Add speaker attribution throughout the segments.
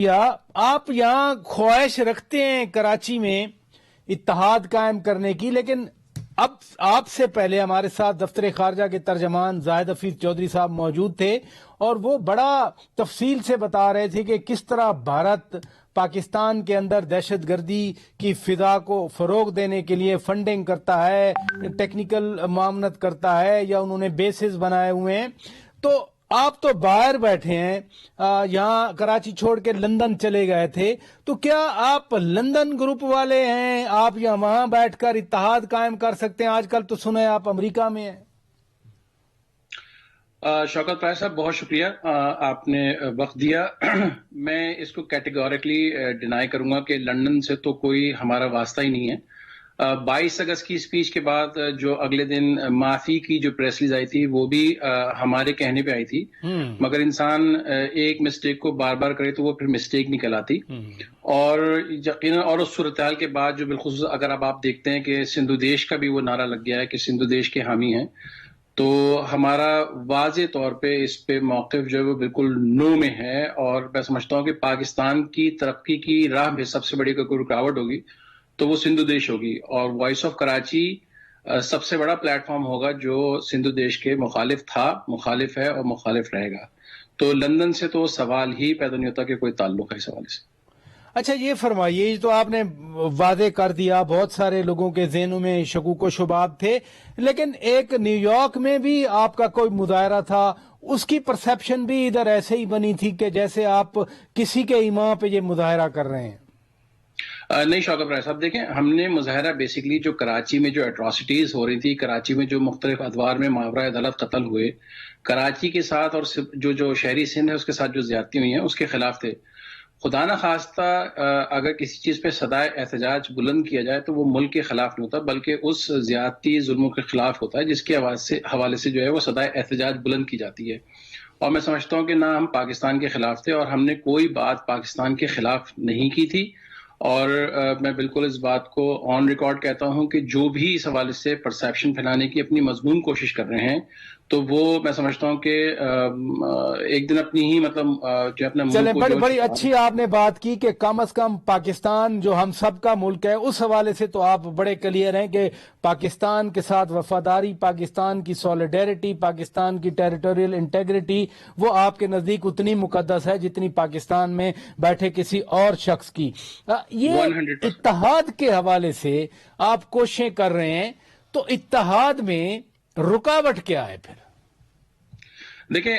Speaker 1: یا آپ یہاں خواہش رکھتے ہیں کراچی میں اتحاد قائم کرنے کی، لیکن اب آپ سے پہلے ہمارے ساتھ دفتر خارجہ کے ترجمان زاہد حفیظ چودھری صاحب موجود تھے اور وہ بڑا تفصیل سے بتا رہے تھے کہ کس طرح بھارت پاکستان کے اندر دہشت گردی کی فضا کو فروغ دینے کے لیے فنڈنگ کرتا ہے، ٹیکنیکل معاونت کرتا ہے، یا انہوں نے بیسز بنائے ہوئے ہیں۔ تو آپ تو باہر بیٹھے ہیں، یہاں کراچی چھوڑ کے لندن چلے گئے تھے، تو کیا آپ لندن گروپ والے ہیں؟ آپ یا وہاں بیٹھ کر اتحاد قائم کر سکتے ہیں؟ آج کل تو سنا ہے آپ امریکہ میں ہیں۔
Speaker 2: شوکت پائے صاحب، بہت شکریہ، آپ نے وقت دیا۔ میں اس کو کیٹیگوریکلی ڈینائی کروں گا کہ لندن سے تو کوئی ہمارا واسطہ ہی نہیں ہے۔ 22 اگست کی اسپیچ کے بعد جو اگلے دن معافی کی جو پریس ریلیز آئی تھی وہ بھی ہمارے کہنے پہ آئی تھی، مگر انسان ایک مسٹیک کو بار بار کرے تو وہ پھر مسٹیک نکل آتی، اور یقیناً اور اس صورتحال کے بعد جو بالخصوص اگر اب آپ دیکھتے ہیں کہ سندھو دیش کا بھی وہ نعرہ لگ گیا ہے کہ سندھو دیش کے حامی ہیں، تو ہمارا واضح طور پہ اس پہ موقف جو ہے وہ بالکل نو میں ہے، اور میں سمجھتا ہوں کہ پاکستان کی ترقی کی راہ میں سب سے بڑی کوئی رکاوٹ ہوگی تو وہ سندھو دیش ہوگی، اور وائس آف کراچی سب سے بڑا پلیٹ فارم ہوگا جو سندھو دیش کے مخالف تھا، مخالف ہے اور مخالف رہے گا۔ تو لندن سے تو سوال ہی پیدا نہیں ہوتا کہ کوئی تعلق ہے اس حوالے سے۔
Speaker 1: اچھا، یہ فرمائیے، تو آپ نے واضح کر دیا، بہت سارے لوگوں کے ذہنوں میں شکوک و شبہات تھے، لیکن ایک نیو یارک میں بھی آپ کا کوئی مظاہرہ تھا، اس کی پرسیپشن بھی ادھر ایسے ہی بنی تھی کہ جیسے آپ کسی کے ایمان پہ یہ مظاہرہ کر رہے ہیں۔
Speaker 2: نہیں شوکت رائے صاحب، دیکھیں، ہم نے مظاہرہ بیسیکلی جو کراچی میں جو اٹراسٹیز ہو رہی تھی، کراچی میں جو مختلف ادوار میں ماورا عدالت قتل ہوئے، کراچی کے ساتھ اور جو شہری سندھ ہے اس کے ساتھ جو زیادتی ہوئی ہیں اس کے خلاف تھے۔ خدا نہ خواستہ اگر کسی چیز پہ صدائے احتجاج بلند کیا جائے تو وہ ملک کے خلاف نہیں ہوتا، بلکہ اس زیادتی ظلموں کے خلاف ہوتا ہے جس کے حوالے سے جو ہے وہ صدائے احتجاج بلند کی جاتی ہے۔ اور میں سمجھتا ہوں کہ نہ ہم پاکستان کے خلاف تھے اور ہم نے کوئی بات پاکستان کے خلاف نہیں کی تھی، اور میں بالکل اس بات کو آن ریکارڈ کہتا ہوں کہ جو بھی اس حوالے سے پرسیپشن پھیلانے کی اپنی مضمون کوشش کر رہے ہیں تو وہ میں سمجھتا ہوں کہ ایک دن اپنی ہی جو اپنا
Speaker 1: چلیں،
Speaker 2: ملک کو
Speaker 1: بڑی اچھی آپ نے بات کی کہ کم از کم پاکستان جو ہم سب کا ملک ہے، اس حوالے سے تو آپ بڑے کلیئر ہیں کہ پاکستان کے ساتھ وفاداری، پاکستان کی سولیڈیرٹی، پاکستان کی ٹیریٹوریل انٹیگریٹی وہ آپ کے نزدیک اتنی مقدس ہے جتنی پاکستان میں بیٹھے کسی اور شخص کی۔ یہ
Speaker 2: 100%۔
Speaker 1: اتحاد کے حوالے سے آپ کوششیں کر رہے ہیں، تو اتحاد میں رکاوٹ کیا ہے پھر؟
Speaker 2: دیکھیں،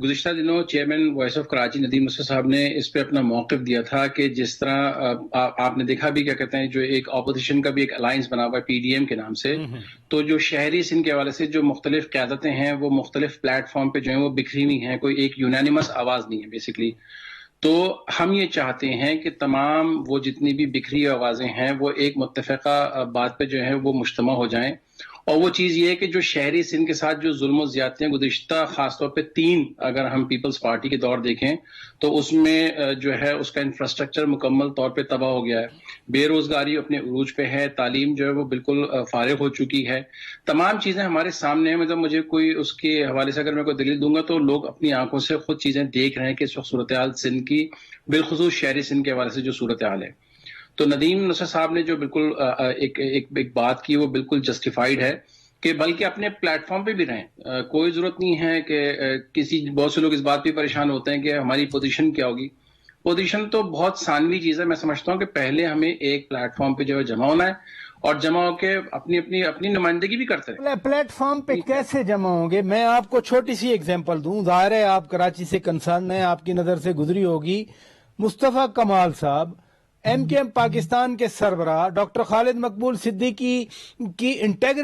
Speaker 2: گزشتہ دنوں chairman Voice of Karachi Nadeem Masood صاحب نے اس پہ اپنا موقف دیا تھا کہ جس طرح آپ نے دیکھا بھی، کیا کہتے ہیں، جو ایک اپوزیشن کا بھی ایک الائنس بنا ہوا ہے پی ڈی ایم کے نام سے، تو جو شہری سندھ کے حوالے سے جو مختلف قیادتیں ہیں وہ مختلف پلیٹ فارم پہ جو ہیں وہ بکھری ہوئی ہیں، کوئی ایک یونانیمس آواز نہیں ہے بیسیکلی۔ تو ہم یہ چاہتے ہیں کہ تمام وہ جتنی بھی بکھری آوازیں ہیں وہ ایک متفقہ بات پہ جو ہے وہ مجتمع ہو جائیں، اور وہ چیز یہ ہے کہ جو شہری سندھ کے ساتھ جو ظلم و زیادتیاں گزشتہ خاص طور پہ 3 اگر ہم پیپلز پارٹی کے دور دیکھیں تو اس میں جو ہے اس کا انفراسٹرکچر مکمل طور پہ تباہ ہو گیا ہے، بے روزگاری اپنے عروج پہ ہے، تعلیم جو ہے وہ بالکل فارغ ہو چکی ہے، تمام چیزیں ہمارے سامنے ہیں۔ مطلب مجھے کوئی اس کے حوالے سے اگر میں کوئی دلیل دوں گا تو لوگ اپنی آنکھوں سے خود چیزیں دیکھ رہے ہیں کہ اس وقت صورتحال سندھ کی، بالخصوص شہری سندھ کے حوالے سے جو صورتحال ہے۔ تو ندیم مسعود صاحب نے جو بالکل ایک بات کی وہ بالکل جسٹیفائیڈ ہے کہ بلکہ اپنے پلیٹ فارم پہ بھی رہیں، کوئی ضرورت نہیں ہے کہ بہت سے لوگ اس بات پہ پریشان ہوتے ہیں کہ ہماری پوزیشن کیا ہوگی۔ پوزیشن تو بہت ثانوی چیز ہے، میں سمجھتا ہوں کہ پہلے ہمیں ایک پلیٹ فارم پہ جو ہے جمع ہونا ہے اور جمع ہو کے اپنی نمائندگی بھی کرتے ہیں۔
Speaker 1: پلیٹ فارم پہ کیسے جمع ہوں گے؟ میں آپ کو چھوٹی سی ایگزامپل دوں، ظاہر ہے آپ کراچی سے کنسرن ہیں، آپ کی نظر سے گزری ہوگی، مصطفیٰ کمال صاحب ایم کے ایم پاکستان کے سربراہ ڈاکٹر خالد مقبول صدیقی کی انٹیگریٹی